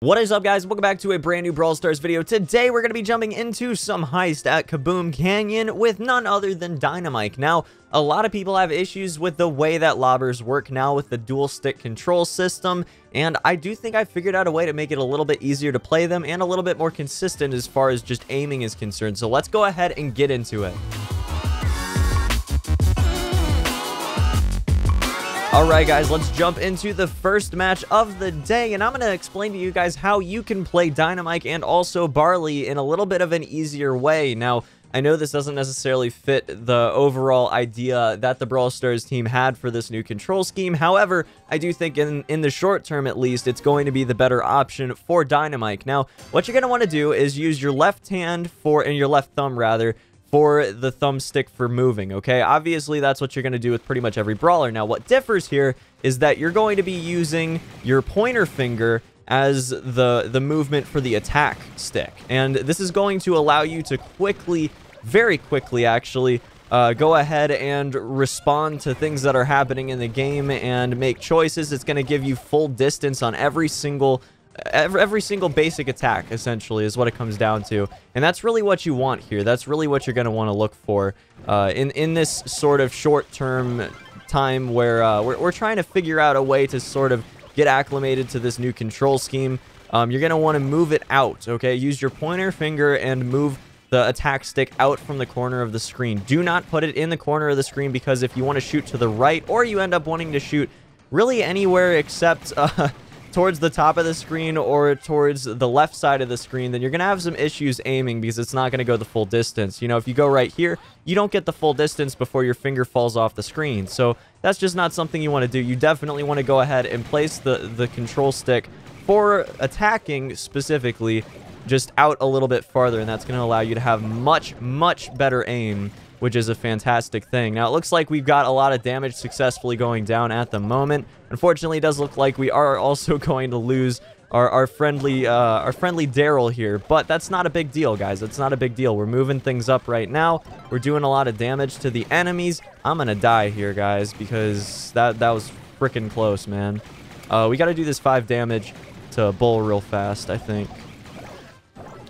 What is up, guys? Welcome back to a brand new Brawl Stars video. Today, we're going to be jumping into some heist at Kaboom Canyon with none other than Dynamike. Now, a lot of people have issues with the way that lobbers work now with the dual stick control system, and I do think I figured out a way to make it a little bit easier to play them and a little bit more consistent as far as just aiming is concerned. So let's go ahead and get into it. Alright guys, let's jump into the first match of the day, and I'm going to explain to you guys how you can play Dynamike and also Barley in a little bit of an easier way. Now, I know this doesn't necessarily fit the overall idea that the Brawl Stars team had for this new control scheme. However, I do think in the short term at least, it's going to be the better option for Dynamike. Now, what you're going to want to do is use your left hand and your left thumb rather, for the thumbstick for moving, okay? Obviously, that's what you're going to do with pretty much every brawler. Now, what differs here is that you're going to be using your pointer finger as the movement for the attack stick. And this is going to allow you to quickly, very quickly actually, go ahead and respond to things that are happening in the game and make choices. It's going to give you full distance on every single basic attack, essentially, is what it comes down to. And that's really what you want here. That's really what you're going to want to look for in this sort of short-term time where we're trying to figure out a way to sort of get acclimated to this new control scheme. You're going to want to move it out, okay? Use your pointer finger and move the attack stick out from the corner of the screen. Do not put it in the corner of the screen, because if you want to shoot to the right, or you end up wanting to shoot really anywhere except towards the top of the screen or towards the left side of the screen, then you're going to have some issues aiming because it's not going to go the full distance. You know, if you go right here, you don't get the full distance before your finger falls off the screen. So that's just not something you want to do. You definitely want to go ahead and place the control stick for attacking specifically just out a little bit farther, and that's going to allow you to have much better aim, which is a fantastic thing. Now, it looks like we've got a lot of damage successfully going down at the moment. Unfortunately, it does look like we are also going to lose our friendly Daryl here, but that's not a big deal, guys. It's not a big deal. We're moving things up right now. We're doing a lot of damage to the enemies. I'm gonna die here, guys, because that was freaking close, man. We got to do this 5 damage to Bull real fast, I think.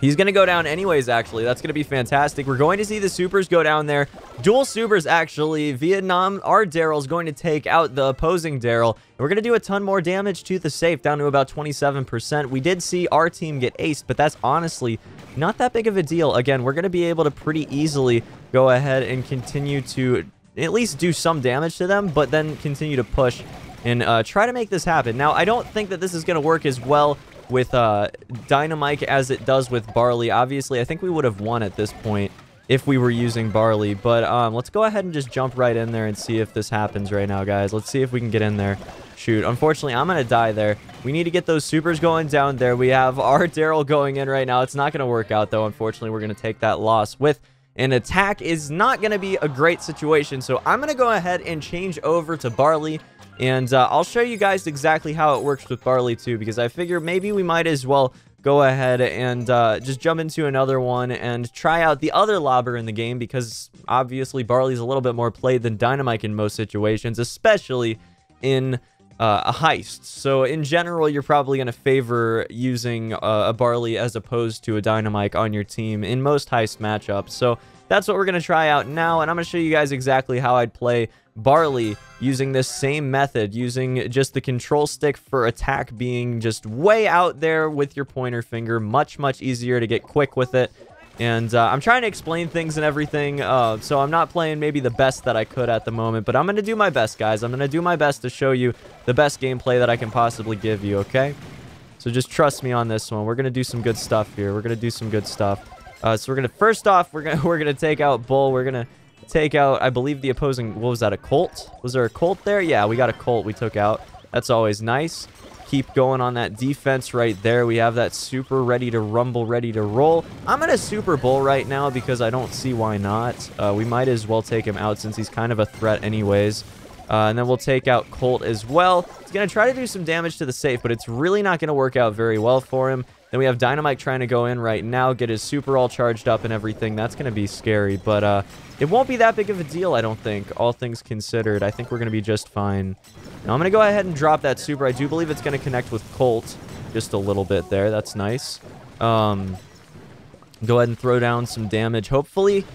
He's going to go down anyways, actually. That's going to be fantastic. We're going to see the supers go down there. Dual supers, actually. Vietnam, our Daryl's going to take out the opposing Daryl. And we're going to do a ton more damage to the safe, down to about 27%. We did see our team get aced, but that's honestly not that big of a deal. Again, we're going to be able to pretty easily go ahead and continue to at least do some damage to them, but then continue to push and try to make this happen. Now, I don't think that this is going to work as well with Dynamike as it does with Barley. Obviously, I think we would have won at this point if we were using Barley, but let's go ahead and just jump right in there and see if this happens right now, guys. Let's see if we can get in there. Shoot, unfortunately, I'm gonna die there. We need to get those supers going down there. We have our Daryl going in right now. It's not gonna work out, though. Unfortunately, we're gonna take that loss with an attack. Is not gonna be a great situation, so I'm gonna go ahead and change over to Barley. And I'll show you guys exactly how it works with Barley, too, because I figure maybe we might as well go ahead and just jump into another one and try out the other lobber in the game, because obviously Barley's a little bit more played than Dynamike in most situations, especially in a heist. So in general, you're probably going to favor using a Barley as opposed to a Dynamike on your team in most heist matchups. So that's what we're going to try out now, and I'm going to show you guys exactly how I'd play Barley using this same method, using just the control stick for attack being just way out there with your pointer finger. Much easier to get quick with it. And I'm trying to explain things and everything, so I'm not playing maybe the best that I could at the moment, but I'm going to do my best, guys. I'm going to do my best to show you the best gameplay that I can possibly give you, okay? So just trust me on this one. We're going to do some good stuff here. We're going to do some good stuff. So we're going to, first off, we're going to take out Bull. We're going to take out, I believe, the opposing, what was that, a Colt? Was there a Colt there? Yeah, we got a Colt we took out. That's always nice. Keep going on that defense right there. We have that super ready to rumble, ready to roll. I'm going to super Bull right now because I don't see why not. We might as well take him out since he's kind of a threat anyways. And then we'll take out Colt as well. He's going to try to do some damage to the safe, but it's really not going to work out very well for him. Then we have Dynamike trying to go in right now, get his super all charged up and everything. That's going to be scary, but it won't be that big of a deal, I don't think, all things considered. I think we're going to be just fine. Now, I'm going to go ahead and drop that super. I do believe it's going to connect with Colt. just a little bit there. That's nice. Go ahead and throw down some damage. Hopefully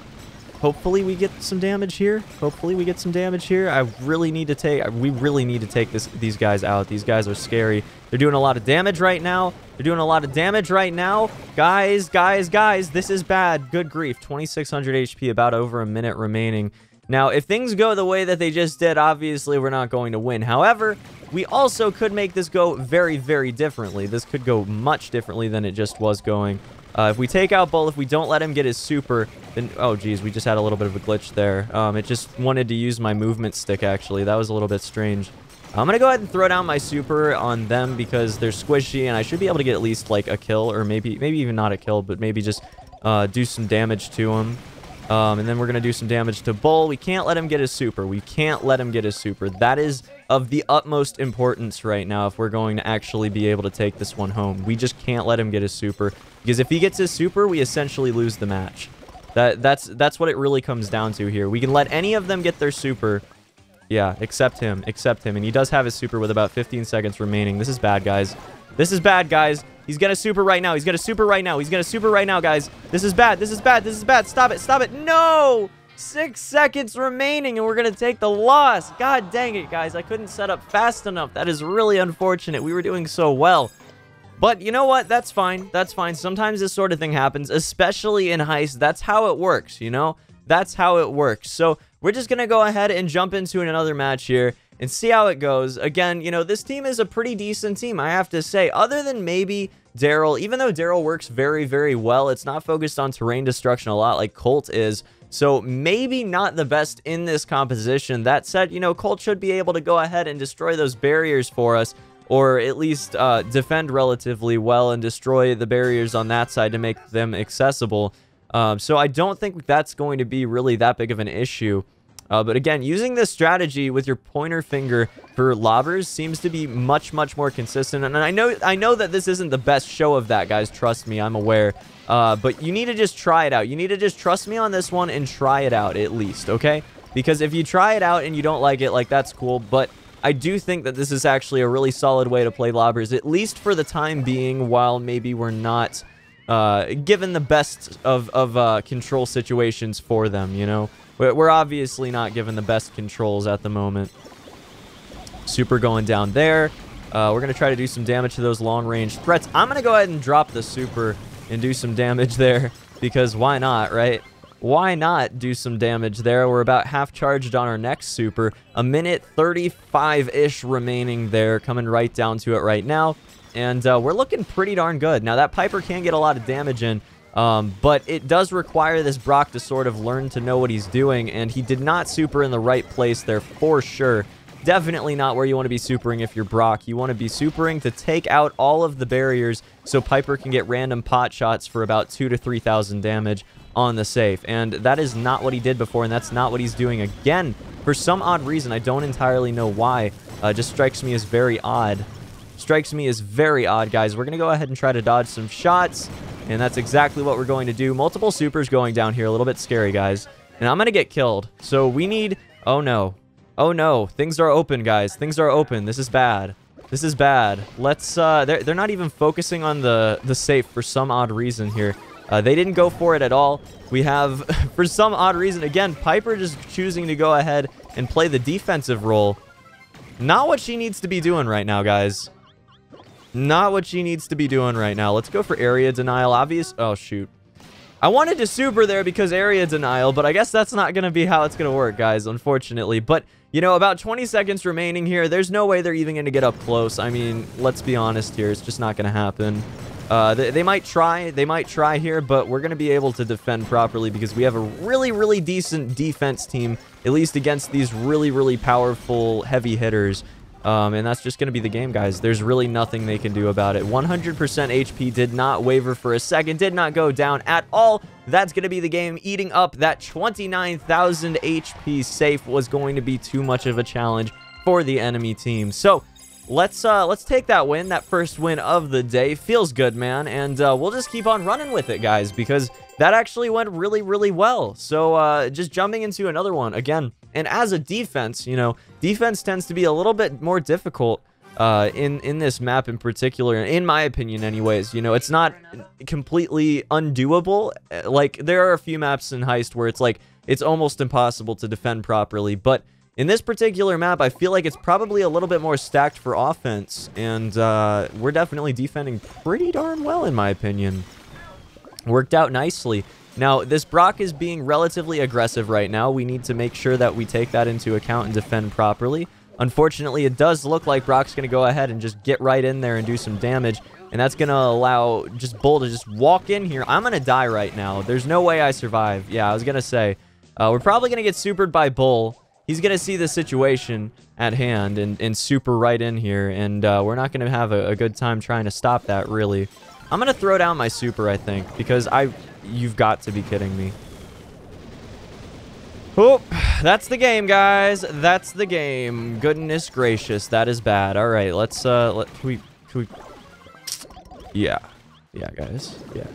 we get some damage here. Hopefully we get some damage here. We really need to take these guys out. These guys are scary. They're doing a lot of damage right now. Guys, this is bad. Good grief. 2,600 HP, about over a minute remaining. Now, if things go the way that they just did, obviously we're not going to win. However, we also could make this go very, very differently. This could go much differently than it just was going. If we take out Bull, if we don't let him get his super, then... Oh, geez, we just had a little bit of a glitch there. It just wanted to use my movement stick, actually. That was a little bit strange. I'm going to go ahead and throw down my super on them because they're squishy, and I should be able to get at least, like, a kill, or maybe even not a kill, but maybe just do some damage to him. And then we're going to do some damage to Bull. We can't let him get his super. That is of the utmost importance right now if we're going to actually be able to take this one home. We just can't let him get his super. Because if he gets his super, we essentially lose the match. That's what it really comes down to here. We can let any of them get their super. Yeah, except him. And he does have his super with about 15 seconds remaining. This is bad, guys. He's gonna super right now. He's gonna super right now, guys. This is bad. Stop it. No! 6 seconds remaining, and we're gonna take the loss. God dang it, guys. I couldn't set up fast enough. That is really unfortunate. We were doing so well. But you know what? That's fine. Sometimes this sort of thing happens, especially in Heist. That's how it works, you know? That's how it works. So we're just gonna go ahead and jump into another match here and see how it goes. Again, you know, this team is a pretty decent team, I have to say. Other than maybe Daryl, even though Daryl works very, very well, it's not focused on terrain destruction a lot like Colt is. So maybe not the best in this composition. That said, you know, Colt should be able to go ahead and destroy those barriers for us, or at least defend relatively well and destroy the barriers on that side to make them accessible. So I don't think that's going to be really that big of an issue. But again, using this strategy with your pointer finger for lobbers seems to be much, much more consistent. And I know that this isn't the best show of that, guys. Trust me, I'm aware. But you need to just try it out. You need to just trust me on this one and try it out at least, okay? Because if you try it out and you don't like it, like, that's cool. But I do think that this is actually a really solid way to play lobbers, at least for the time being, while maybe we're not given the best of control situations for them, you know? We're obviously not given the best controls at the moment. Super going down there. We're going to try to do some damage to those long-range threats. I'm going to go ahead and drop the super and do some damage there, because why not, right? Why not do some damage there? We're about half charged on our next super. A minute 35-ish remaining there, coming right down to it right now. And we're looking pretty darn good. Now, that Piper can get a lot of damage in, but it does require this Brock to sort of learn to know what he's doing, and he did not super in the right place there for sure. Definitely not where you want to be supering if you're Brock. You want to be supering to take out all of the barriers so Piper can get random pot shots for about 2,000 to 3,000 damage on the safe. And that is not what he did before, and that's not what he's doing again. For some odd reason, I don't entirely know why. Just strikes me as very odd. Guys. We're going to go ahead and try to dodge some shots, and that's exactly what we're going to do. Multiple supers going down here. A little bit scary, guys. And I'm going to get killed. So we need... Oh, no. Oh, no. Things are open, guys. Things are open. This is bad. Let's... They're not even focusing on the safe for some odd reason here. They didn't go for it at all. We have, for some odd reason, again, Piper just choosing to go ahead and play the defensive role. Not what she needs to be doing right now, guys. Not what she needs to be doing right now. Let's go for area denial. Oh, shoot. I wanted to super there because area denial, but I guess that's not going to be how it's going to work, guys, unfortunately. But, you know, about 20 seconds remaining here. There's no way they're even going to get up close. I mean, let's be honest here. It's just not going to happen. They might try here, but we're going to be able to defend properly because we have a really, really decent defense team, at least against these really, really powerful heavy hitters. And that's just going to be the game, guys. There's really nothing they can do about it. 100% HP did not waver for a second, did not go down at all. That's going to be the game. Eating up that 29,000 HP safe was going to be too much of a challenge for the enemy team. So let's take that win, that first win of the day. Feels good, man. And we'll just keep on running with it, guys, because that actually went really, really well. So just jumping into another one again. And as a defense, you know, defense tends to be a little bit more difficult in this map in particular, in my opinion anyways. You know, it's not completely undoable. Like, there are a few maps in Heist where it's like, it's almost impossible to defend properly, but in this particular map, I feel like it's probably a little bit more stacked for offense, and we're definitely defending pretty darn well, in my opinion. Worked out nicely. Now, this Brock is being relatively aggressive right now. We need to make sure that we take that into account and defend properly. Unfortunately, it does look like Brock's going to go ahead and just get right in there and do some damage, and that's going to allow just Bull to just walk in here. I'm going to die right now. There's no way I survive. Yeah, I was going to say, we're probably going to get supered by Bull. He's going to see the situation at hand and super right in here, and we're not going to have a good time trying to stop that, really. I'm going to throw down my super, I think, because you've got to be kidding me. Oh, that's the game, guys. That's the game. Goodness gracious, that is bad. All right, let's, can we... Yeah. Yeah, guys. Yeah.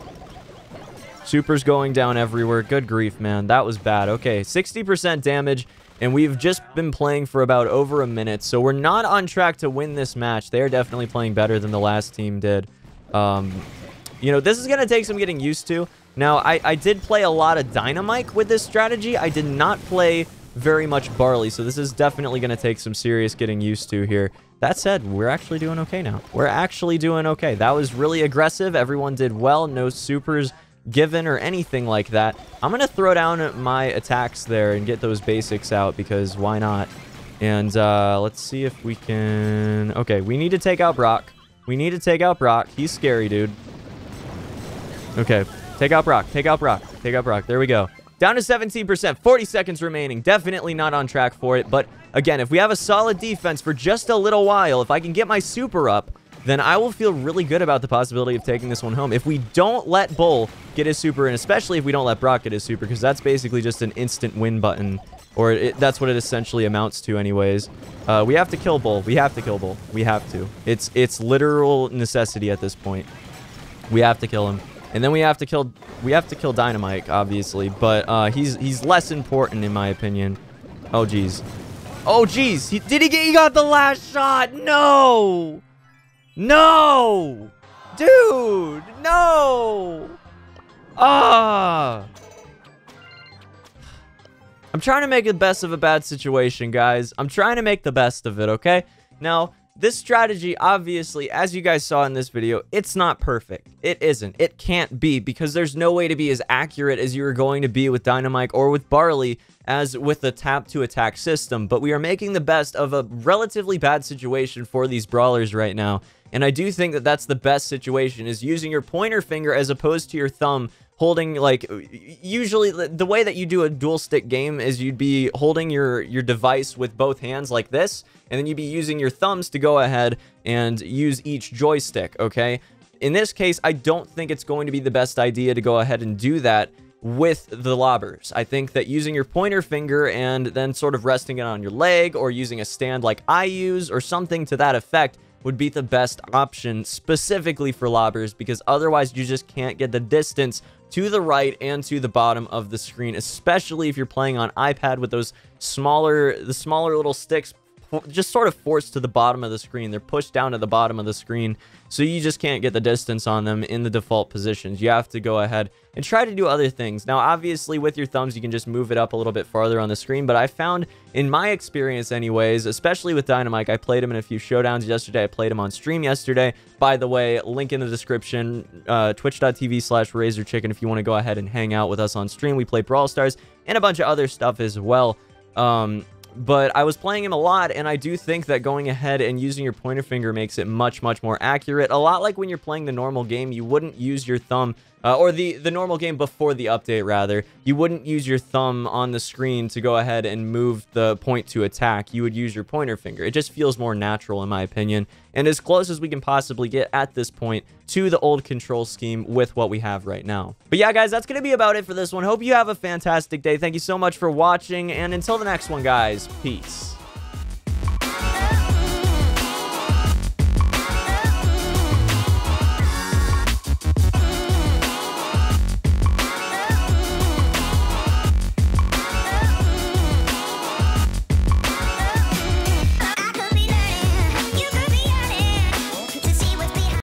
Super's going down everywhere. Good grief, man. That was bad. Okay, 60% damage. And we've just been playing for about over a minute, so we're not on track to win this match. They're definitely playing better than the last team did. You know, this is going to take some getting used to. Now, I did play a lot of Dynamike with this strategy. I did not play very much Barley, so this is definitely going to take some serious getting used to here. That said, we're actually doing okay now. We're actually doing okay. That was really aggressive. Everyone did well. No supers given or anything like that. I'm gonna throw down my attacks there and get those basics out, because why not? And let's see if we can... Okay, we need to take out Brock. We need to take out Brock. He's scary, dude. Okay, take out Brock. Take out Brock. Take out Brock. There we go. Down to 17%. 40 seconds remaining. Definitely not on track for it. But again, if we have a solid defense for just a little while, if I can get my super up, then I will feel really good about the possibility of taking this one home. If we don't let Bull get his super, and especially if we don't let Brock get his super, because that's basically just an instant win button, or that's what it essentially amounts to anyways. We have to kill Bull. We have to kill Bull. We have to. It's literal necessity at this point. We have to kill him. And then we have to kill Dynamike, obviously, but he's less important in my opinion. Oh geez. Oh geez. He got the last shot. No! No! Dude! No! Ah! I'm trying to make the best of a bad situation, guys. I'm trying to make the best of it, okay? Now, this strategy, obviously, as you guys saw in this video, it's not perfect. It isn't. It can't be, because there's no way to be as accurate as you are going to be with Dynamike or with Barley as with the tap-to-attack system. But we are making the best of a relatively bad situation for these brawlers right now. And I do think that that's the best situation, is using your pointer finger as opposed to your thumb, holding, like, usually the way that you do a dual stick game is you'd be holding your device with both hands like this, and then you'd be using your thumbs to go ahead and use each joystick, okay? In this case, I don't think it's going to be the best idea to go ahead and do that with the lobbers. I think that using your pointer finger and then sort of resting it on your leg, or using a stand like I use, or something to that effect, would be the best option specifically for lobbers, because otherwise you just can't get the distance to the right and to the bottom of the screen, especially if you're playing on iPad with those smaller little sticks just sort of forced to the bottom of the screen. They're pushed down to the bottom of the screen, so you just can't get the distance on them in the default positions. You have to go ahead and try to do other things. Now, obviously, with your thumbs, you can just move it up a little bit farther on the screen, but I found, in my experience anyways, especially with Dynamike, I played him in a few showdowns yesterday. I played him on stream yesterday. By the way, link in the description, twitch.tv/RazorChiken if you want to go ahead and hang out with us on stream. We play Brawl Stars and a bunch of other stuff as well. But I was playing him a lot, and I do think that going ahead and using your pointer finger makes it much, much more accurate. A lot like when you're playing the normal game, you wouldn't use your thumb, or the normal game before the update, rather. You wouldn't use your thumb on the screen to go ahead and move the point to attack. You would use your pointer finger. It just feels more natural, in my opinion, and as close as we can possibly get at this point to the old control scheme with what we have right now. But yeah, guys, that's going to be about it for this one. Hope you have a fantastic day. Thank you so much for watching, and until the next one, guys, peace.